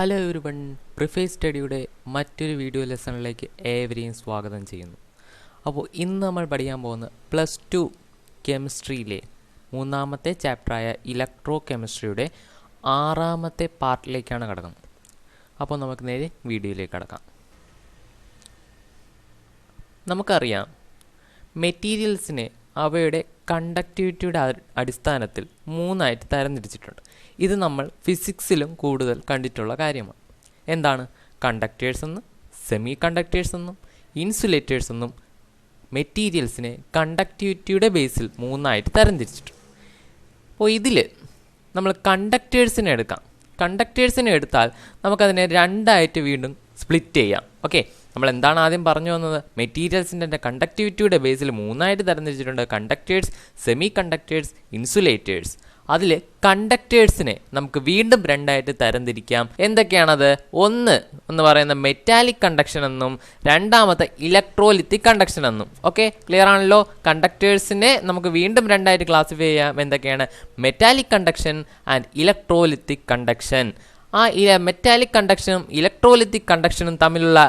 Hello everyone, preface സ്റ്റഡിയുടെ മറ്റൊരു video ലെസണിലേക്ക് ഏവരെയും സ്വാഗതം ചെയ്യുന്നു. അപ്പോൾ ഇന്ന് നമ്മൾ പഠിക്കാൻ പോകുന്നത് +2 കെമിസ്ട്രിയിലെ മൂന്നാമത്തെ ചാപ്റ്ററായ ഇലക്ട്രോ കെമിസ്ട്രിയുടെ 6ാമത്തെ പാർട്ടിലേക്കാണ് കടക്കുന്നത്. അപ്പോൾ നമുക്ക് നേരെ വീഡിയോയിലേക്ക് കടക്കാം. നമുക്കറിയാം, മെറ്റീരിയൽസിനെ അവയുടെ കണ്ടക്ടിവിറ്റിയുടെ അടിസ്ഥാനത്തിൽ 3ആയിട്ട് തരംതിരിച്ചിട്ടുണ്ട്. ഇത് നമ്മൾ ഫിസിക്സിലും കൂടുതൽ കണ്ടിട്ടുള്ള കാര്യമാണ്. എന്താണ്? കണ്ടക്ടേഴ്സ് എന്നും സെമി കണ്ടക്ടേഴ്സ് എന്നും ഇൻസുലേറ്റേഴ്സ് എന്നും മെറ്റീരിയൽസിനെ കണ്ടക്ടിവിറ്റിയുടെ ബേസിൽ 3ആയിട്ട് തരംതിരിച്ചിട്ടുണ്ട്. അപ്പോൾ ഇതിൽ നമ്മൾ കണ്ടക്ടേഴ്സിനെ എടുക്കാം. കണ്ടക്ടേഴ്സിനെ എടുത്താൽ നമുക്കതിനെ 2ആയിട്ട് വീണ്ടും സ്പ്ലിറ്റ് ചെയ്യാം. ഓക്കെ, നമ്മൾ എന്താണ് ആദ്യം പറഞ്ഞു വന്നത്? മെറ്റീരിയൽസിൻ്റെ കണ്ടക്ടിവിറ്റിയുടെ ബേസിൽ 3ആയിട്ട് തരംതിരിച്ചിട്ടുണ്ട്: കണ്ടക്ടേഴ്സ്, സെമി കണ്ടക്ടേഴ്സ്, ഇൻസുലേറ്റേഴ്സ്. അതിൽ കണ്ടക്ടേഴ്സിനെ നമുക്ക് വീണ്ടും 2ആയിട്ട് തരംതിരിക്കാം. എന്തൊക്കെയാണത്? ഒന്ന് പറയുന്ന മെറ്റാലിക് കണ്ടക്ഷൻ എന്നും രണ്ടാമത്തെ ഇലക്ട്രോലിറ്റിക് കണ്ടക്ഷൻ എന്നും. ഓക്കെ, ക്ലിയർ ആണല്ലോ? കണ്ടക്ടേഴ്സിനെ നമുക്ക് വീണ്ടും 2ആയിട്ട് ക്ലാസിഫൈ ചെയ്യാം. എന്തൊക്കെയാണ്? Metallic conduction and electrolytic conduction. ആ മെറ്റാലിക് കണ്ടക്ഷനും ഇലക്ട്രോലിറ്റിക് കണ്ടക്ഷനും തമ്മിലുള്ള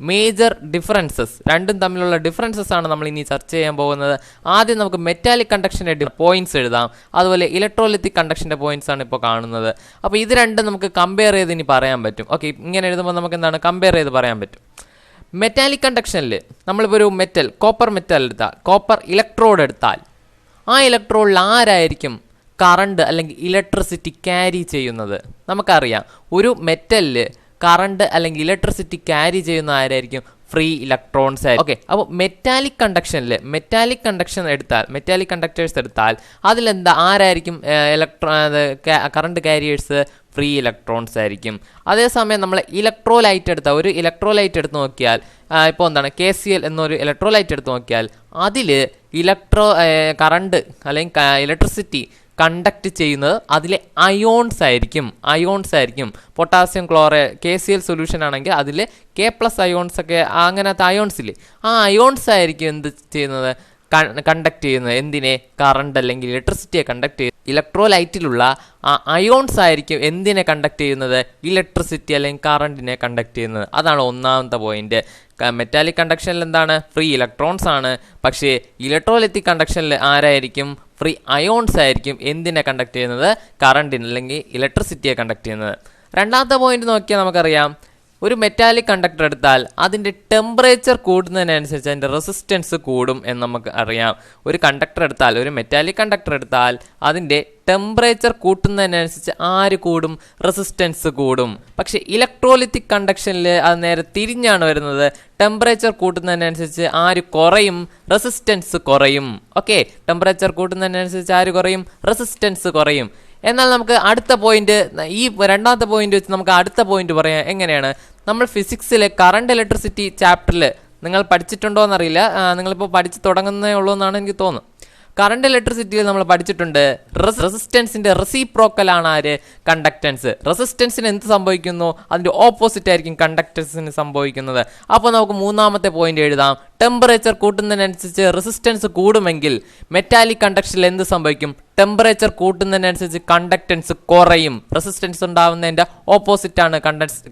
മേജർ ഡിഫറൻസസ്, രണ്ടും തമ്മിലുള്ള ഡിഫറൻസസ് ആണ് നമ്മൾ ഇനി ചർച്ച ചെയ്യാൻ പോകുന്നത്. ആദ്യം നമുക്ക് മെറ്റാലിക് കണ്ടക്ഷൻ്റെ പോയിന്റ്സ് എഴുതാം. അതുപോലെ ഇലക്ട്രോലിറ്റിക് കണ്ടക്ഷൻ്റെ പോയിന്റ്സ് ആണ് ഇപ്പോൾ കാണുന്നത്. അപ്പോൾ ഇത് രണ്ടും നമുക്ക് കമ്പയർ ചെയ്ത് ഇനി പറയാൻ പറ്റും. ഓക്കെ, ഇങ്ങനെ എഴുതുമ്പോൾ നമുക്ക് എന്താണ് കമ്പയർ ചെയ്ത് പറയാൻ പറ്റും. മെറ്റാലിക് കണ്ടക്ഷനിൽ നമ്മളിപ്പോൾ ഒരു മെറ്റൽ, കോപ്പർ മെറ്റൽ എടുത്താൽ, കോപ്പർ ഇലക്ട്രോഡ് എടുത്താൽ, ആ ഇലക്ട്രോഡിൽ ആരായിരിക്കും കറണ്ട് അല്ലെങ്കിൽ ഇലക്ട്രിസിറ്റി ക്യാരി ചെയ്യുന്നത്? നമുക്കറിയാം, ഒരു മെറ്റലിൽ കറണ്ട് അല്ലെങ്കിൽ ഇലക്ട്രിസിറ്റി ക്യാരി ചെയ്യുന്ന ആരായിരിക്കും? ഫ്രീ ഇലക്ട്രോൺസ് ആയിരിക്കും. ഓക്കെ, അപ്പോൾ മെറ്റാലിക് കണ്ടക്ടേഴ്സ് എടുത്താൽ അതിലെന്താ ആരായിരിക്കും കറണ്ട് കാരിയേഴ്സ്? ഫ്രീ ഇലക്ട്രോൺസ് ആയിരിക്കും. അതേസമയം നമ്മൾ ഇലക്ട്രോലൈറ്റ് എടുത്താൽ, ഒരു ഇലക്ട്രോലൈറ്റ് എടുത്ത് നോക്കിയാൽ, ഇപ്പോൾ എന്താണ് KCl എന്നൊരു ഇലക്ട്രോലൈറ്റ് എടുത്ത് നോക്കിയാൽ അതിൽ കറണ്ട് അല്ലെങ്കിൽ ഇലക്ട്രിസിറ്റി കണ്ടക്ട് ചെയ്യുന്നത് അതിലെ അയോൺസ് ആയിരിക്കും. പൊട്ടാസ്യം ക്ലോറൈഡ് KCl സൊല്യൂഷൻ ആണെങ്കിൽ അതിൽ K+ അയോൺസ് ഒക്കെ, അങ്ങനത്തെ അയോൺസ് ഇല്ലേ, ആ അയോൺസ് ആയിരിക്കും എന്ത് ചെയ്യുന്നത്? കണ്ടക്ട് ചെയ്യുന്നത്. എന്തിനെ? കറണ്ട് അല്ലെങ്കിൽ ഇലക്ട്രിസിറ്റിയെ കണ്ടക്ട് ചെയ്യുന്നത്. ഇലക്ട്രോലൈറ്റിലുള്ള ആ അയോൺസ് ആയിരിക്കും എന്തിനെ കണ്ടക്ട് ചെയ്യുന്നത്? ഇലക്ട്രിസിറ്റി അല്ലെങ്കിൽ കറണ്ടിനെ കണ്ടക്ട് ചെയ്യുന്നത്. അതാണ് ഒന്നാമത്തെ പോയിന്റ്. മെറ്റാലിക് കണ്ടക്ഷനിൽ എന്താണ്? ഫ്രീ ഇലക്ട്രോൺസ് ആണ്. പക്ഷേ ഇലക്ട്രോലിറ്റിക് കണ്ടക്ഷനിൽ ആരായിരിക്കും? ഫ്രീ അയോൺസ് ആയിരിക്കും എന്തിനെ കണ്ടക്ട് ചെയ്യുന്നത്? കറണ്ടിന് അല്ലെങ്കിൽ ഇലക്ട്രിസിറ്റിയെ കണ്ടക്ട് ചെയ്യുന്നത്. രണ്ടാമത്തെ പോയിന്റ് നോക്കിയാൽ നമുക്കറിയാം, ഒരു മെറ്റാലിക് കണ്ടക്ടർ എടുത്താൽ അതിൻ്റെ ടെമ്പറേച്ചർ കൂടുന്നതിനനുസരിച്ച് അതിൻ്റെ റെസിസ്റ്റൻസ് കൂടും എന്ന് നമുക്ക് അറിയാം. ഒരു മെറ്റാലിക് കണ്ടക്ടർ എടുത്താൽ അതിൻ്റെ ടെമ്പറേച്ചർ കൂട്ടുന്നതിനനുസരിച്ച് ആര് കൂടും? റെസിസ്റ്റൻസ് കൂടും. പക്ഷേ ഇലക്ട്രോലിറ്റിക് കണ്ടക്ഷനിൽ അത് നേരെ തിരിഞ്ഞാണ് വരുന്നത്. ടെമ്പറേച്ചർ കൂട്ടുന്നതിനനുസരിച്ച് ആര് കുറയും? റെസിസ്റ്റൻസ് കുറയും. ഓക്കെ, ടെമ്പറേച്ചർ കൂട്ടുന്നതിനനുസരിച്ച് ആര് കുറയും? റെസിസ്റ്റൻസ് കുറയും. എന്നാൽ നമുക്ക് അടുത്ത പോയിന്റ്, ഈ രണ്ടാമത്തെ പോയിന്റ് വെച്ച് നമുക്ക് അടുത്ത പോയിന്റ് പറയാം. എങ്ങനെയാണ്? നമ്മൾ ഫിസിക്സിലെ കറണ്ട് ഇലക്ട്രിസിറ്റി ചാപ്റ്ററിൽ നിങ്ങൾ പഠിച്ചിട്ടുണ്ടോ എന്നറിയില്ല, നിങ്ങളിപ്പോൾ പഠിച്ചു തുടങ്ങുന്നേ ഉള്ളൂ എന്നാണ് എനിക്ക് തോന്നുന്നത്. കറണ്ട് ഇലക്ട്രിസിറ്റിയിൽ നമ്മൾ പഠിച്ചിട്ടുണ്ട്, റെസിസ്റ്റൻസിന്റെ റെസിപ്രോക്കലാണ് ആര്? കണ്ടക്ടൻസ്. റെസിസ്റ്റൻസിന് എന്ത് സംഭവിക്കുന്നു? അതിന്റെ ഓപ്പോസിറ്റ് ആയിരിക്കും കണ്ടക്ടൻസിന് സംഭവിക്കുന്നത്. അപ്പോൾ നമുക്ക് മൂന്നാമത്തെ പോയിന്റ് എഴുതാം. ടെമ്പറേച്ചർ കൂട്ടുന്നതിനനുസരിച്ച് റെസിസ്റ്റൻസ് കൂടുമെങ്കിൽ മെറ്റാലിക് കണ്ടക്ഷനിൽ എന്ത് സംഭവിക്കും? ടെമ്പറേച്ചർ കൂട്ടുന്നതിനനുസരിച്ച് കണ്ടക്ടൻസ് കുറയും. റെസിസ്റ്റൻസ് ഉണ്ടാവുന്നതിന്റെ ഓപ്പോസിറ്റ് ആണ്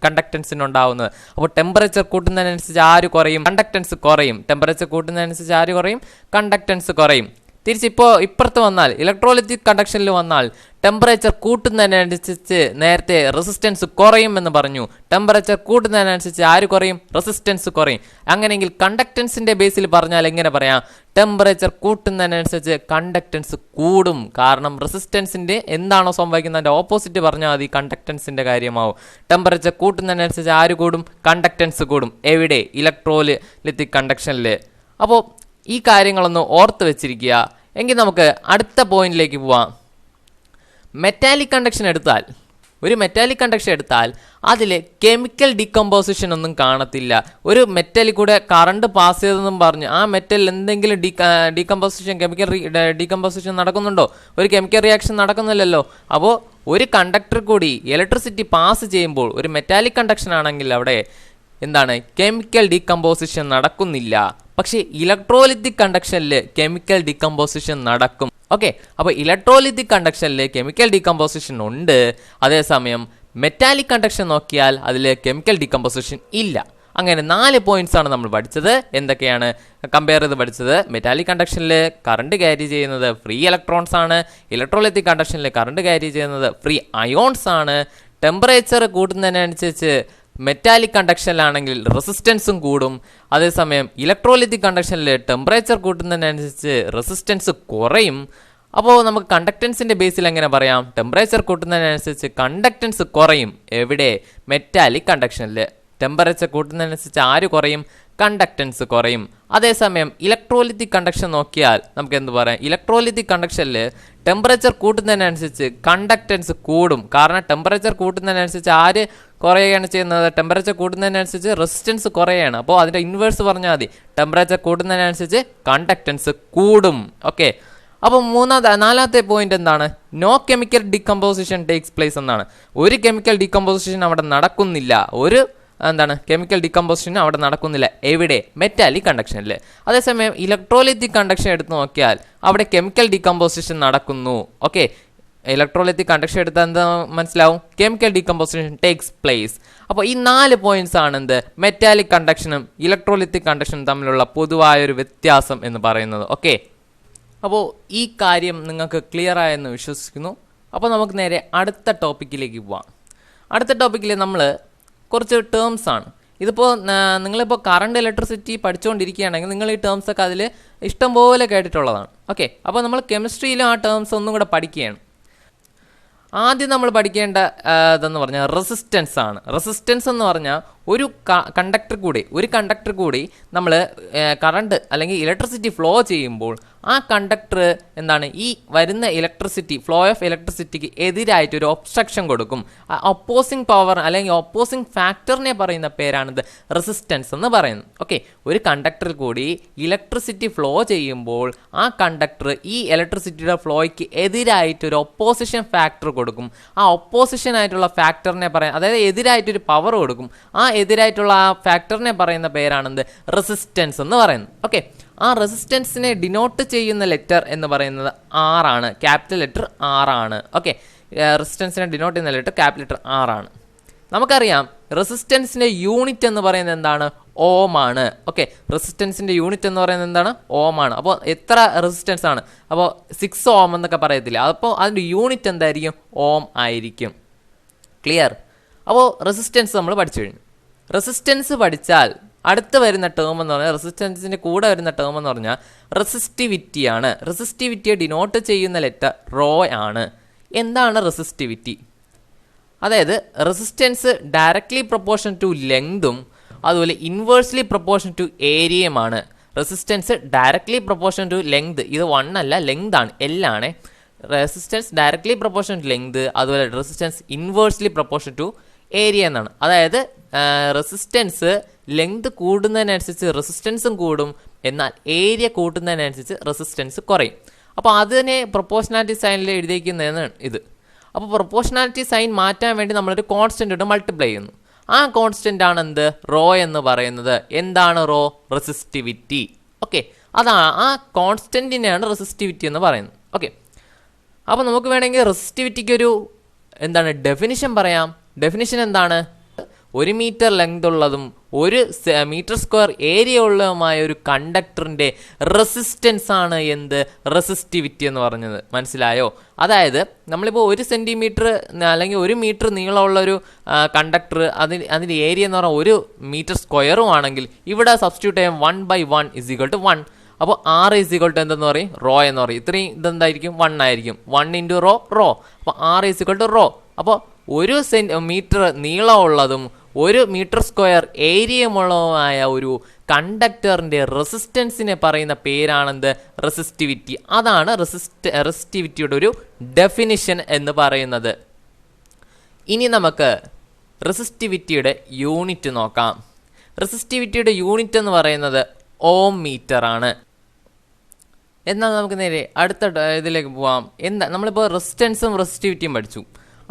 കണ്ടക്ടൻസിന് ഉണ്ടാവുന്നത്. അപ്പോൾ ടെമ്പറേച്ചർ കൂട്ടുന്നതിനനുസരിച്ച് ആര് കുറയും? കണ്ടക്ടൻസ് കുറയും. ടെമ്പറേച്ചർ കൂട്ടുന്നതിനനുസരിച്ച് ആര് കുറയും? കണ്ടക്ടൻസ് കുറയും. തിരിച്ചിപ്പോൾ ഇപ്പുറത്ത് വന്നാൽ, ഇലക്ട്രോലിറ്റിക് കണ്ടക്ഷനിൽ വന്നാൽ, ടെമ്പറേച്ചർ കൂട്ടുന്നതിനനുസരിച്ച് നേരത്തെ റെസിസ്റ്റൻസ് കുറയും എന്ന് പറഞ്ഞു. ടെമ്പറേച്ചർ കൂട്ടുന്നതിനനുസരിച്ച് ആര് കുറയും? റെസിസ്റ്റൻസ് കുറയും. അങ്ങനെയെങ്കിൽ കണ്ടക്ടൻസിന്റെ ബേസിൽ പറഞ്ഞാൽ എങ്ങനെ പറയാം? ടെമ്പറേച്ചർ കൂട്ടുന്നതിനനുസരിച്ച് കണ്ടക്ടൻസ് കൂടും. കാരണം റെസിസ്റ്റൻസിന്റെ എന്താണോ സംഭവിക്കുന്നത് അതിന്റെ ഓപ്പോസിറ്റ് പറഞ്ഞാൽ മതി, കണ്ടക്ടൻസിന്റെ കാര്യമാവും. ടെമ്പറേച്ചർ കൂട്ടുന്നതിനനുസരിച്ച് ആര് കൂടും? കണ്ടക്ടൻസ് കൂടും. എവിടെ? ഇലക്ട്രോലിറ്റിക് കണ്ടക്ഷനിൽ. അപ്പോൾ ഈ കാര്യങ്ങളൊന്ന് ഓർത്ത് വെച്ചിരിക്കുക. എങ്കിൽ നമുക്ക് അടുത്ത പോയിന്റിലേക്ക് പോവാം. മെറ്റാലിക് കണ്ടക്ഷൻ എടുത്താൽ അതിൽ കെമിക്കൽ ഡീകമ്പോസിഷൻ ഒന്നും കാണത്തില്ല. ഒരു മെറ്റലിൽ കൂടെ കറണ്ട് പാസ് ചെയ്തെന്നും പറഞ്ഞ് ആ മെറ്റലിൽ എന്തെങ്കിലും കെമിക്കൽ ഡീകമ്പോസിഷൻ നടക്കുന്നുണ്ടോ? ഒരു കെമിക്കൽ റിയാക്ഷൻ നടക്കുന്നില്ലല്ലോ. അപ്പോൾ ഒരു കണ്ടക്ടർ കൂടി ഇലക്ട്രിസിറ്റി പാസ് ചെയ്യുമ്പോൾ, ഒരു മെറ്റാലിക് കണ്ടക്ഷൻ ആണെങ്കിൽ അവിടെ എന്താണ്? കെമിക്കൽ ഡീകമ്പോസിഷൻ നടക്കുന്നില്ല. പക്ഷേ ഇലക്ട്രോലിറ്റിക് കണ്ടക്ഷനിൽ കെമിക്കൽ ഡീകമ്പോസിഷൻ നടക്കും. ഓക്കെ, അപ്പോൾ ഇലക്ട്രോലിറ്റിക് കണ്ടക്ഷനിൽ കെമിക്കൽ ഡീകമ്പോസിഷൻ ഉണ്ട്. അതേസമയം മെറ്റാലിക് കണ്ടക്ഷൻ നോക്കിയാൽ അതിൽ കെമിക്കൽ ഡീകമ്പോസിഷൻ ഇല്ല. അങ്ങനെ 4 പോയിന്റ്സ് ആണ് നമ്മൾ പഠിച്ചത്. എന്തൊക്കെയാണ് കമ്പയർ ചെയ്ത് പഠിച്ചത്? മെറ്റാലിക് കണ്ടക്ഷനിൽ കറണ്ട് ക്യാരി ചെയ്യുന്നത് ഫ്രീ ഇലക്ട്രോൺസ് ആണ്. ഇലക്ട്രോലൈറ്റിക് കണ്ടക്ഷനിൽ കറണ്ട് ക്യാരി ചെയ്യുന്നത് ഫ്രീ അയോൺസ് ആണ്. ടെമ്പറേച്ചർ കൂടുന്നതിനനുസരിച്ച് മെറ്റാലിക് കണ്ടക്ഷനിലാണെങ്കിൽ റെസിസ്റ്റൻസും കൂടും. അതേസമയം ഇലക്ട്രോലൈറ്റിക് കണ്ടക്ഷനിൽ ടെമ്പറേച്ചർ കൂട്ടുന്നതിനനുസരിച്ച് റെസിസ്റ്റൻസ് കുറയും. അപ്പോൾ നമുക്ക് കണ്ടക്റ്റൻസിൻ്റെ ബേസിൽ എങ്ങനെ പറയാം? ടെമ്പറേച്ചർ കൂട്ടുന്നതിനനുസരിച്ച് കണ്ടക്റ്റൻസ് കുറയും. എവിടെ? മെറ്റാലിക് കണ്ടക്ഷനിൽ. ടെമ്പറേച്ചർ കൂട്ടുന്നതിനനുസരിച്ച് ആര് കുറയും? കണ്ടക്റ്റൻസ് കുറയും. അതേസമയം ഇലക്ട്രോലിറ്റിക് കണ്ടക്ഷൻ നോക്കിയാൽ നമുക്ക് എന്ത് പറയാം? ഇലക്ട്രോലിറ്റിക് കണ്ടക്ഷനിൽ ടെമ്പറേച്ചർ കൂട്ടുന്നതിനനുസരിച്ച് കണ്ടക്റ്റൻസ് കൂടും. കാരണം ടെമ്പറേച്ചർ കൂട്ടുന്നതിനനുസരിച്ച് ആര് കുറയുകയാണ് ചെയ്യുന്നത്? ടെമ്പറേച്ചർ കൂട്ടുന്നതിനനുസരിച്ച് റെസിസ്റ്റൻസ് കുറയുകയാണ്. അപ്പോൾ അതിൻ്റെ ഇൻവേഴ്സ് പറഞ്ഞാൽ മതി. ടെമ്പറേച്ചർ കൂട്ടുന്നതിനനുസരിച്ച് കണ്ടക്റ്റൻസ് കൂടും. ഓക്കെ. അപ്പോൾ നാലാമത്തെ പോയിന്റ് എന്താണ്? No chemical decomposition takes place എന്നാണ്. ഒരു കെമിക്കൽ ഡീകമ്പോസിഷൻ അവിടെ നടക്കുന്നില്ല. കെമിക്കൽ ഡീകമ്പോസിഷൻ അവിടെ നടക്കുന്നില്ല. എവിടെ? മെറ്റാലിക് കണ്ടക്ഷനിൽ. അതേസമയം ഇലക്ട്രോലൈറ്റിക് കണ്ടക്ഷൻ എടുത്ത് നോക്കിയാൽ അവിടെ കെമിക്കൽ ഡീകമ്പോസിഷൻ നടക്കുന്നു. ഓക്കെ. ഇലക്ട്രോലൈറ്റിക് കണ്ടക്ഷൻ എടുത്താൽ എന്താ മനസ്സിലാവും? Chemical decomposition takes place. അപ്പോൾ ഈ 4 പോയിന്റ്സ് ആണ് എന്ത്? മെറ്റാലിക് കണ്ടക്ഷനും ഇലക്ട്രോലൈറ്റിക് കണ്ടക്ഷനും തമ്മിലുള്ള പൊതുവായൊരു വ്യത്യാസം എന്ന് പറയുന്നത്. ഓക്കെ. അപ്പോൾ ഈ കാര്യം നിങ്ങൾക്ക് ക്ലിയർ ആയെന്ന് വിശ്വസിക്കുന്നു. അപ്പോൾ നമുക്ക് നേരെ അടുത്ത ടോപ്പിക്കിലേക്ക് പോവാം. അടുത്ത ടോപ്പിക്കിൽ നമ്മൾ കുറച്ച് ടേംസ് ആണ്. ഇതിപ്പോൾ നിങ്ങളിപ്പോൾ കറണ്ട് ഇലക്ട്രിസിറ്റി പഠിച്ചുകൊണ്ടിരിക്കുകയാണെങ്കിൽ നിങ്ങൾ ഈ ടേംസൊക്കെ അതിൽ ഇഷ്ടംപോലെ കേട്ടിട്ടുള്ളതാണ്. ഓക്കെ. അപ്പോൾ നമ്മൾ കെമിസ്ട്രിയിലും ആ ടേംസ് ഒന്നും കൂടെ പഠിക്കുകയാണ്. ആദ്യം നമ്മൾ പഠിക്കേണ്ട ഇതെന്ന് പറഞ്ഞാൽ റെസിസ്റ്റൻസ് ആണ്. റെസിസ്റ്റൻസ് എന്ന് പറഞ്ഞാൽ ഒരു കണ്ടക്ടർ കൂടി നമ്മൾ കറണ്ട് അല്ലെങ്കിൽ ഇലക്ട്രിസിറ്റി ഫ്ലോ ചെയ്യുമ്പോൾ ആ കണ്ടക്ടർ ഈ വരുന്ന ഇലക്ട്രിസിറ്റി ഫ്ലോ ഓഫ് ഇലക്ട്രിസിറ്റിക്ക് എതിരായിട്ട് ഒരു ഒബ്സ്ട്രക്ഷൻ കൊടുക്കും. ഒപ്പോസിങ് പവർ അല്ലെങ്കിൽ ഒപ്പോസിങ് ഫാക്ടറിനെ പറയുന്ന പേരാണിത് റെസിസ്റ്റൻസ് എന്ന് പറയുന്നത്. ഓക്കെ. ഒരു കണ്ടക്ടറിൽ കൂടി ഇലക്ട്രിസിറ്റി ഫ്ലോ ചെയ്യുമ്പോൾ ആ കണ്ടക്ടർ ഈ ഇലക്ട്രിസിറ്റിയുടെ ഫ്ലോയ്ക്ക് എതിരായിട്ട് ഒരു ഒപ്പോസിഷൻ ഫാക്ടർ കൊടുക്കും. ആ ഒപ്പോസിഷൻ ആയിട്ടുള്ള ഫാക്ടറിനെ അതായത് എതിരായിട്ടൊരു പവർ കൊടുക്കും. ആ എതിരായിട്ടുള്ള ആ ഫാക്ടറിനെ പറയുന്ന പേരാണെന്ത്? റെസിസ്റ്റൻസ് എന്ന് പറയുന്നത്. ഓക്കെ. ആ റെസിസ്റ്റൻസിനെ ഡിനോട്ട് ചെയ്യുന്ന ലെറ്റർ എന്ന് പറയുന്നത് R ആണ്. ക്യാപിറ്റൽ ലെറ്റർ R ആണ്. ഓക്കെ. റെസിസ്റ്റൻസിനെ ഡിനോട്ട് ചെയ്യുന്ന ലെറ്റർ ക്യാപിറ്റൽ ലെറ്റർ R ആണ്. നമുക്കറിയാം റെസിസ്റ്റൻസിൻ്റെ യൂണിറ്റ് എന്ന് പറയുന്നത് എന്താണ്? ഓം ആണ്. ഓക്കെ. റെസിസ്റ്റൻസിൻ്റെ യൂണിറ്റ് എന്ന് പറയുന്നത് എന്താണ്? ഓം ആണ്. അപ്പോൾ എത്ര റെസിസ്റ്റൻസ് ആണ്? അപ്പോൾ 6 ഓം എന്നൊക്കെ പറയത്തില്ല. അപ്പോൾ അതിൻ്റെ യൂണിറ്റ് എന്തായിരിക്കും? ഓം ആയിരിക്കും. ക്ലിയർ? അപ്പോൾ റെസിസ്റ്റൻസ് നമ്മൾ പഠിച്ചു കഴിഞ്ഞു. റെസിസ്റ്റൻസ് പഠിച്ചാൽ അടുത്ത് വരുന്ന ടേം എന്ന് പറഞ്ഞാൽ റെസിസ്റ്റൻസിൻ്റെ കൂടെ വരുന്ന ടേം എന്ന് പറഞ്ഞാൽ റെസിസ്റ്റിവിറ്റി ആണ്. റെസിസ്റ്റിവിറ്റിയെ ഡിനോട്ട് ചെയ്യുന്ന ലെറ്റർ റോ ആണ്. എന്താണ് റെസിസ്റ്റിവിറ്റി? അതായത് റെസിസ്റ്റൻസ് ഡയറക്ട്ലി പ്രൊപ്പോർഷൻ ടു ലെങ്തും അതുപോലെ ഇൻവേഴ്സ്ലി പ്രൊപ്പോർഷൻ ടു ഏരിയയുമാണ്. Resistance directly proportion to length, ഇത് 1 അല്ല, ലെങ്ത് ആണ്, L ആണ്. Resistance directly proportion to length, അതുപോലെ resistance inversely proportion to area എന്നാണ്. അതായത് റെസിസ്റ്റൻസ് ലെങ്ത് കൂടുന്നതിനനുസരിച്ച് റെസിസ്റ്റൻസും കൂടും, എന്നാൽ ഏരിയ കൂട്ടുന്നതിനനുസരിച്ച് റെസിസ്റ്റൻസ് കുറയും. അപ്പോൾ അതിനെ പ്രൊപ്പോർഷണാലിറ്റി സൈനിൽ എഴുതിയിരിക്കുന്നതാണ് ഇത്. അപ്പോൾ പ്രൊപ്പോർഷണാലിറ്റി സൈൻ മാറ്റാൻ വേണ്ടി നമ്മളൊരു കോൺസ്റ്റൻ്റ് ഇട്ട് മൾട്ടിപ്ലൈ ചെയ്യുന്നു. ആ കോൺസ്റ്റൻ്റ് ആണ് എന്ത്? റോ എന്ന് പറയുന്നത്. എന്താണ് റോ? റെസിസ്റ്റിവിറ്റി. ഓക്കെ. അതാണ് ആ കോൺസ്റ്റൻറ്റിനെയാണ് റെസിസ്റ്റിവിറ്റി എന്ന് പറയുന്നത്. ഓക്കെ. അപ്പോൾ നമുക്ക് വേണമെങ്കിൽ റെസിസ്റ്റിവിറ്റിക്ക് ഒരു ഡെഫിനിഷൻ പറയാം. ഡെഫിനിഷൻ എന്താണ്? 1 മീറ്റർ ലെങ്ത് ഉള്ളതും 1 മീറ്റർ സ്ക്വയർ ഏരിയ ഉള്ളതുമായ ഒരു കണ്ടക്ടറിൻ്റെ റെസിസ്റ്റൻസ് ആണ് എന്ത്? റെസിസ്റ്റിവിറ്റി എന്ന് പറഞ്ഞത്. മനസ്സിലായോ? അതായത് നമ്മളിപ്പോൾ 1 സെൻറ്റിമീറ്റർ അല്ലെങ്കിൽ 1 മീറ്റർ നീളമുള്ളൊരു കണ്ടക്ടർ, അതിൻ്റെ ഏരിയ എന്ന് പറഞ്ഞാൽ 1 മീറ്റർ സ്ക്വയറും ആണെങ്കിൽ ഇവിടെ സബ്സ്റ്റിറ്റ്യൂട്ട് ചെയ്യാൻ 1/1 = 1. അപ്പോൾ R = എന്തെന്ന് പറയും? റോ എന്ന് പറയും. ഇത്രയും ഇതെന്തായിരിക്കും? 1 ആയിരിക്കും. 1 × റോ. അപ്പോൾ R = റോ. അപ്പോൾ 1 മീറ്റർ നീളമുള്ളതും 1 മീറ്റർ സ്ക്വയർ ഏരിയമുള്ളതുമായ ഒരു കണ്ടക്ടറിൻ്റെ റെസിസ്റ്റൻസിനെ പറയുന്ന പേരാണെന്ത്? റെസിസ്റ്റിവിറ്റി. അതാണ് റെസിസ്റ്റിവിറ്റിയുടെ ഒരു ഡെഫിനിഷൻ എന്ന് പറയുന്നത്. ഇനി നമുക്ക് റെസിസ്റ്റിവിറ്റിയുടെ യൂണിറ്റ് നോക്കാം. റെസിസ്റ്റിവിറ്റിയുടെ യൂണിറ്റ് എന്ന് പറയുന്നത് ഓം മീറ്റർ ആണ്. എന്നാൽ നമുക്ക് നേരെ അടുത്ത ഇതിലേക്ക് പോവാം. നമ്മളിപ്പോൾ റെസിസ്റ്റൻസും റെസിസ്റ്റിവിറ്റിയും പഠിച്ചു.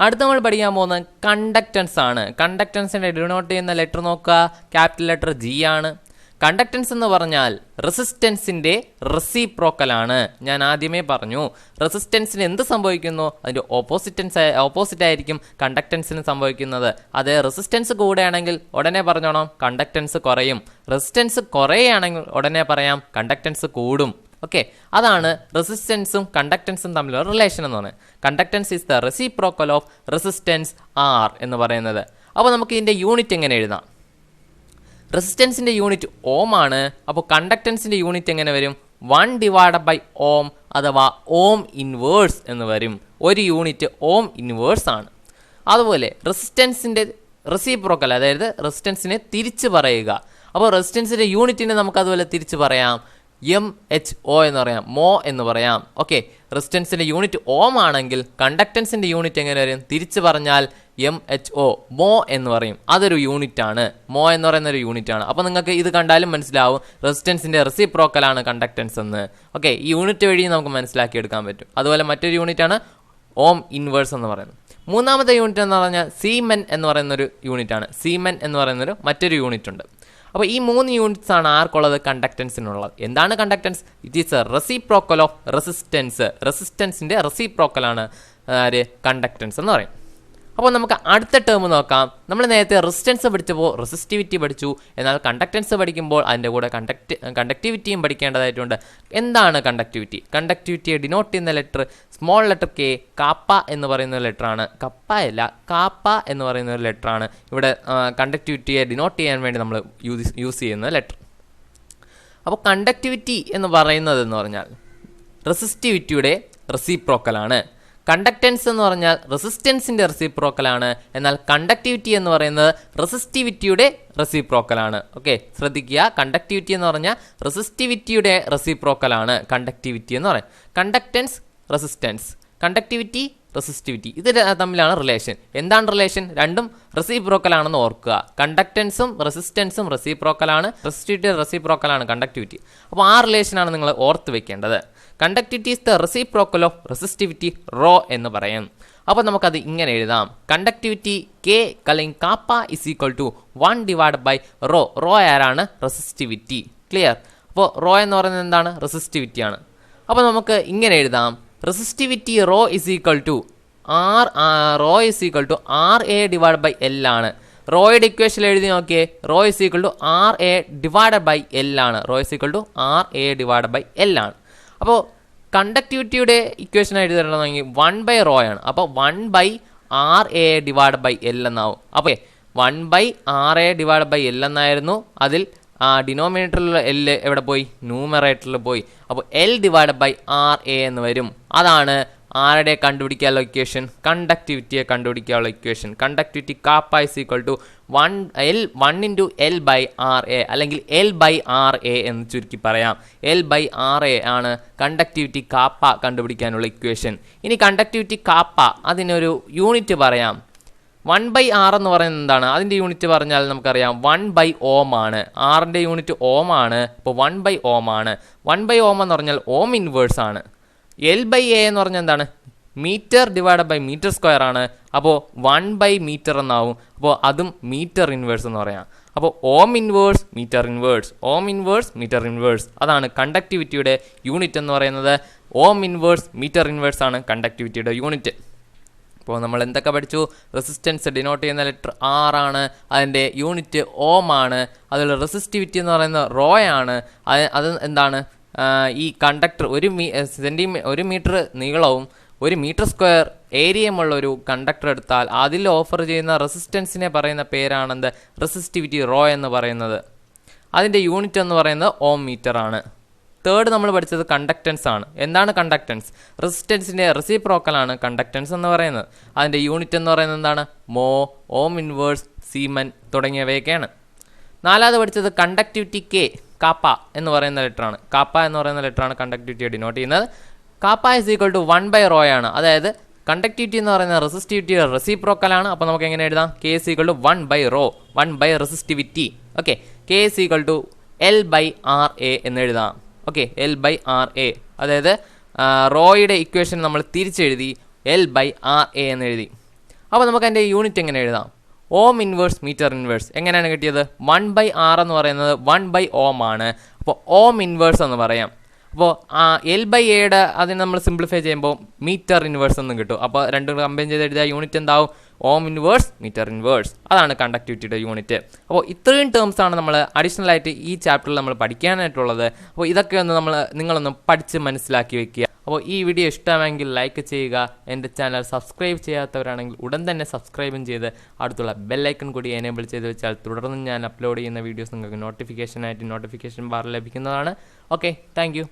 അടുത്ത നമ്മൾ പഠിക്കാൻ പോകുന്നത് കണ്ടക്റ്റൻസ് ആണ്. കണ്ടക്റ്റൻസിൻ്റെ ഡിനോട്ട് ചെയ്യുന്ന ലെറ്റർ നോക്കുക, ക്യാപിറ്റൽ ലെറ്റർ G ആണ്. കണ്ടക്ടൻസ് എന്ന് പറഞ്ഞാൽ റെസിസ്റ്റൻസിൻ്റെ റെസിപ്രോക്കലാണ്. ഞാൻ ആദ്യമേ പറഞ്ഞു, റെസിസ്റ്റൻസിന് എന്ത് സംഭവിക്കുന്നു, അതിൻ്റെ ഓപ്പോസിറ്റ് ആയിരിക്കും കണ്ടക്ടൻസിന് സംഭവിക്കുന്നത്. അത് റെസിസ്റ്റൻസ് കൂടുകയാണെങ്കിൽ ഉടനെ പറഞ്ഞോണം കണ്ടക്ടൻസ് കുറയും, റെസിസ്റ്റൻസ് കുറയുകയാണെങ്കിൽ ഉടനെ പറയാം കണ്ടക്ടൻസ് കൂടും. ഓക്കെ, അതാണ് റെസിസ്റ്റൻസും കണ്ടക്ടൻസും തമ്മിലുള്ള റിലേഷൻ എന്ന് പറയുന്നത്. Conductance is the reciprocal of resistance R എന്ന് പറയുന്നത്. അപ്പോൾ നമുക്ക് ഇതിൻ്റെ യൂണിറ്റ് എങ്ങനെ എഴുതാം? റെസിസ്റ്റൻസിൻ്റെ യൂണിറ്റ് ഓം ആണ്. അപ്പോൾ കണ്ടക്ടൻസിൻ്റെ യൂണിറ്റ് എങ്ങനെ വരും? 1/ഓം അഥവാ ഓം ഇൻവേഴ്സ് എന്ന് വരും. ഒരു യൂണിറ്റ് ഓം ഇൻവേഴ്സ് ആണ്. അതുപോലെ റെസിസ്റ്റൻസിൻ്റെ റെസിപ്രോക്കൽ, അതായത് റെസിസ്റ്റൻസിനെ തിരിച്ച് പറയുക. അപ്പോൾ റെസിസ്റ്റൻസിൻ്റെ യൂണിറ്റിനെ നമുക്ക് അതുപോലെ തിരിച്ച് പറയാം, MHO എന്ന് പറയാം, മോ എന്ന് പറയാം. ഓക്കെ, റെസിസ്റ്റൻസിൻ്റെ യൂണിറ്റ് ഓം ആണെങ്കിൽ കണ്ടക്ടൻസിൻ്റെ യൂണിറ്റ് എങ്ങനെ വരും? തിരിച്ച് പറഞ്ഞാൽ MHO, മോ എന്ന് പറയും. അതൊരു യൂണിറ്റാണ്, മോ എന്ന് പറയുന്ന ഒരു യൂണിറ്റാണ്. അപ്പോൾ നിങ്ങൾക്ക് ഇത് കണ്ടാലും മനസ്സിലാവും റെസിസ്റ്റൻസിൻ്റെ റെസിപ്രോക്കലാണ് കണ്ടക്ടൻസ് എന്ന്. ഓക്കെ, ഈ യൂണിറ്റ് വഴി നമുക്ക് മനസ്സിലാക്കിയെടുക്കാൻ പറ്റും. അതുപോലെ മറ്റൊരു യൂണിറ്റാണ് ഓം ഇൻവേഴ്സ് എന്ന് പറയുന്നത്. മൂന്നാമത്തെ യൂണിറ്റ് എന്ന് പറഞ്ഞാൽ സീമെൻ എന്ന് പറയുന്നൊരു യൂണിറ്റാണ്. സീമെൻ എന്ന് പറയുന്നൊരു മറ്റൊരു യൂണിറ്റ് ഉണ്ട്. അപ്പോൾ ഈ 3 യൂണിറ്റ്സ് ആണ് ആർക്കുള്ളത്? കണ്ടക്ടൻസിനുള്ളത്. എന്താണ് conductance? It is a reciprocal of resistance. റെസിസ്റ്റൻസിൻ്റെ റെസിപ്രോക്കലാണ് കണ്ടക്ടൻസ് എന്ന് പറയും. അപ്പോൾ നമുക്ക് അടുത്ത ടേം നോക്കാം. നമ്മൾ നേരത്തെ റെസിസ്റ്റൻസ് പഠിച്ചപ്പോൾ റെസിസ്റ്റിവിറ്റി പഠിച്ചു. എന്നാൽ കണ്ടക്ടൻസ് പഠിക്കുമ്പോൾ അതിൻ്റെ കൂടെ കണ്ടക്ടിവിറ്റിയും പഠിക്കേണ്ടതായിട്ടുണ്ട്. എന്താണ് കണ്ടക്ടിവിറ്റി? കണ്ടക്ടിവിറ്റിയെ ഡിനോട്ട് ചെയ്യുന്ന letter small letter k, kappa എന്ന് പറയുന്ന ലെറ്ററാണ്. കപ്പയല്ല, കാപ്പ എന്ന് പറയുന്ന ഒരു ലെറ്ററാണ് ഇവിടെ കണ്ടക്ടിവിറ്റിയെ ഡിനോട്ട് ചെയ്യാൻ വേണ്ടി നമ്മൾ യൂസ് ചെയ്യുന്ന ലെറ്റർ. അപ്പോൾ കണ്ടക്ടിവിറ്റി എന്ന് പറയുന്നതെന്ന് പറഞ്ഞാൽ റെസിസ്റ്റിവിറ്റിയുടെ റെസിപ്രോക്കലാണ്. കണ്ടക്ടൻസ് എന്ന് പറഞ്ഞാൽ റെസിസ്റ്റൻസിൻ്റെ റെസിപ്രോക്കലാണ്. എന്നാൽ കണ്ടക്ടിവിറ്റി എന്ന് പറയുന്നത് റെസിസ്റ്റിവിറ്റിയുടെ റെസിപ്രോക്കലാണ്. ഓക്കെ, ശ്രദ്ധിക്കുക, കണ്ടക്ടിവിറ്റി എന്ന് പറഞ്ഞാൽ റെസിസ്റ്റിവിറ്റിയുടെ റെസിപ്രോക്കലാണ് കണ്ടക്ടിവിറ്റി എന്ന് പറയും. കണ്ടക്ടൻസ്, റെസിസ്റ്റൻസ്, കണ്ടക്ടിവിറ്റി, റെസിസ്റ്റിവിറ്റി, ഇത് തമ്മിലാണ് റിലേഷൻ. എന്താണ് റിലേഷൻ? രണ്ടും റെസിപ്രോക്കലാണെന്ന് ഓർക്കുക. കണ്ടക്ടൻസും റെസിസ്റ്റൻസും റെസിപ്രോക്കലാണ്, റെസിസ്റ്റിവിറ്റി റെസിപ്രോക്കലാണ് കണ്ടക്ടിവിറ്റി. അപ്പോൾ ആ റിലേഷനാണ് നിങ്ങൾ ഓർത്ത് വെക്കേണ്ടത്. Conductivity is the reciprocal of resistivity, rho എന്ന് പറയും. അപ്പോൾ നമുക്കത് ഇങ്ങനെ എഴുതാം. കണ്ടക്ടിവിറ്റി കെ അല്ലെങ്കിൽ കാപ്പ ഇസ് ഈക്വൽ ടു 1/റോ. റോ ആരാണ്? റെസിസ്റ്റിവിറ്റി. ക്ലിയർ? അപ്പോൾ റോ എന്ന് പറയുന്നത് എന്താണ്? റെസിസ്റ്റിവിറ്റിയാണ്. അപ്പോൾ നമുക്ക് ഇങ്ങനെ എഴുതാം, resistivity rho is equal to RA/L ആണ്. റോയുടെ ഇക്വേഷൻ എഴുതി നോക്കിയേ, raw is equal to RA/L ആണ്. Raw is equal to RA/L ആണ്. അപ്പോൾ കണ്ടക്ടിവിറ്റിയുടെ ഇക്വേഷൻ എഴുതണമെങ്കിൽ 1/റോ ആണ്. അപ്പോൾ 1/RA/L എന്നാവും. അപ്പോൾ 1/RA/L എന്നായിരുന്നു. അതിൽ ഡിനോമിനേറ്ററിലുള്ള L എവിടെ പോയി? ന്യൂമറേറ്ററിൽ പോയി. അപ്പോൾ L/RA എന്ന് വരും. അതാണ് ആരുടെ കണ്ടുപിടിക്കാനുള്ള ഇക്വേഷൻ? കണ്ടക്ടിവിറ്റിയെ കണ്ടുപിടിക്കാനുള്ള equation. Conductivity kappa is equal to 1 × L/RA അല്ലെങ്കിൽ L/RA എന്ന് ചുരുക്കി പറയാം. L/RA ആണ് കണ്ടക്ടിവിറ്റി കാപ്പ കണ്ടുപിടിക്കാനുള്ള ഇക്വേഷൻ. ഇനി കണ്ടക്ടിവിറ്റി കാപ്പ അതിനൊരു യൂണിറ്റ് പറയാം. 1/R എന്ന് പറയുന്നത് എന്താണ്? അതിൻ്റെ യൂണിറ്റ് പറഞ്ഞാൽ നമുക്കറിയാം 1/ഓം ആണ്. ആറിൻ്റെ യൂണിറ്റ് ഓം ആണ്. ഇപ്പോൾ 1/ഓം ആണ്. 1/ഓം എന്ന് പറഞ്ഞാൽ ഓം ഇൻവേഴ്സ് ആണ്. L/A എന്ന് പറഞ്ഞാൽ എന്താണ്? മീറ്റർ സ്ക്വയർ ആണ്. അപ്പോൾ 1/മീറ്റർ എന്നാവും. അപ്പോൾ അതും മീറ്റർ ഇൻവേഴ്സ് എന്ന് പറയാം. അപ്പോൾ ohm inverse, metre inverse, ohm inverse, metre inverse, അതാണ് കണ്ടക്ടിവിറ്റിയുടെ യൂണിറ്റ് എന്ന് പറയുന്നത്. ഓം ഇൻവേഴ്സ്, മീറ്റർ ഇൻവേഴ്സ് ആണ് കണ്ടക്ടിവിറ്റിയുടെ യൂണിറ്റ്. അപ്പോൾ നമ്മൾ എന്തൊക്കെ പഠിച്ചു? റെസിസ്റ്റൻസ് ഡിനോട്ട് ചെയ്യുന്ന ലെറ്റർ ആർ ആണ്. അതിൻ്റെ യൂണിറ്റ് ഓം ആണ്. അതുപോലെ റെസിസ്റ്റിവിറ്റി എന്ന് പറയുന്നത് റോ ആണ്. അത് എന്താണ്? ഈ കണ്ടക്ടർ ഒരു മീറ്റർ നീളവും 1 മീറ്റർ സ്ക്വയർ ഏരിയയുമുള്ള ഒരു കണ്ടക്ടർ എടുത്താൽ അതിൽ ഓഫർ ചെയ്യുന്ന റെസിസ്റ്റൻസിനെ പറയുന്ന പേരാണെന്ത്? റെസിസ്റ്റിവിറ്റി റോ എന്ന് പറയുന്നത്. അതിൻ്റെ യൂണിറ്റ് എന്ന് പറയുന്നത് ഓം മീറ്റർ ആണ്. തേർഡ് നമ്മൾ പഠിച്ചത് കണ്ടക്ടൻസ് ആണ്. എന്താണ് കണ്ടക്ടൻസ്? റെസിസ്റ്റൻസിൻ്റെ റെസിപ്രോക്കലാണ് കണ്ടക്ടൻസ് എന്ന് പറയുന്നത്. അതിൻ്റെ യൂണിറ്റ് എന്ന് പറയുന്നത് എന്താണ്? മോ, ഓം ഇൻവേഴ്സ്, സീമൻ തുടങ്ങിയവയൊക്കെയാണ്. നാലാമത് പഠിച്ചത് കണ്ടക്ടിവിറ്റി കെ, കാപ്പ എന്ന് പറയുന്ന ലെറ്ററാണ്. കാപ്പ എന്ന് പറയുന്ന ലെറ്ററാണ് കണ്ടക്ടിവിറ്റിയെ ഡിനോട്ട് ചെയ്യുന്നത്. കാപ്പ ഇസ് ഈക്വൽ ടു 1/റോ ആണ്. അതായത് കണ്ടക്ടിവിറ്റി എന്ന് പറയുന്നത് റെസിസ്റ്റിവിറ്റിയുടെ റെസിപ്രോക്കലാണ്. അപ്പോൾ നമുക്ക് എങ്ങനെ എഴുതാം? കെ ഇസ് ഈക്വൽ ടു 1/റോ, 1/റെസിസ്റ്റിവിറ്റി. Okay, K is equal to L/RA എന്ന് എഴുതാം. ഓക്കെ, L/RA, അതായത് റോയുടെ ഇക്വേഷൻ നമ്മൾ തിരിച്ചെഴുതി L/RA എന്ന് എഴുതി. അപ്പോൾ നമുക്ക് അതിൻ്റെ യൂണിറ്റ് എങ്ങനെ എഴുതാം? ഓം ഇൻവേഴ്സ് മീറ്റർ ഇൻവേഴ്സ് എങ്ങനെയാണ് കിട്ടിയത്? 1/R എന്ന് പറയുന്നത് 1/Ohm ആണ്. അപ്പോൾ ഓം ഇൻവേഴ്സ് എന്ന് പറയാം. അപ്പോൾ L/Aയുടെ അതിന് നമ്മൾ സിംപ്ലിഫൈ ചെയ്യുമ്പോൾ മീറ്റർ ഇൻവേഴ്സ് എന്നും കിട്ടും. അപ്പോൾ രണ്ടും കമ്പൈൻ ചെയ്ത് എഴുതിയ യൂണിറ്റ് എന്താവും? Ohm inverse metre inverse. അതാണ് കണ്ടക്ടിവിറ്റിയുടെ യൂണിറ്റ്. അപ്പോൾ ഇത്രയും ടേംസാണ് നമ്മൾ അഡീഷണൽ ആയിട്ട് ഈ ചാപ്റ്ററിൽ നമ്മൾ പഠിക്കാനായിട്ടുള്ളത്. അപ്പോൾ ഇതൊക്കെ ഒന്ന് നിങ്ങളൊന്ന് പഠിച്ച് മനസ്സിലാക്കി വെക്കുക. അപ്പോൾ ഈ വീഡിയോ ഇഷ്ടമെങ്കിൽ ലൈക്ക് ചെയ്യുക. എൻ്റെ ചാനൽ സബ്സ്ക്രൈബ് ചെയ്യാത്തവരാണെങ്കിൽ ഉടൻ തന്നെ സബ്സ്ക്രൈബും ചെയ്ത് അടുത്തുള്ള ബെല്ലൈക്കൺ കൂടി എനേബിൾ ചെയ്ത് വെച്ചാൽ തുടർന്ന് ഞാൻ അപ്ലോഡ് ചെയ്യുന്ന വീഡിയോസ് നിങ്ങൾക്ക് നോട്ടിഫിക്കേഷൻ ബാറിൽ ലഭിക്കുന്നതാണ്. Okay, thank you.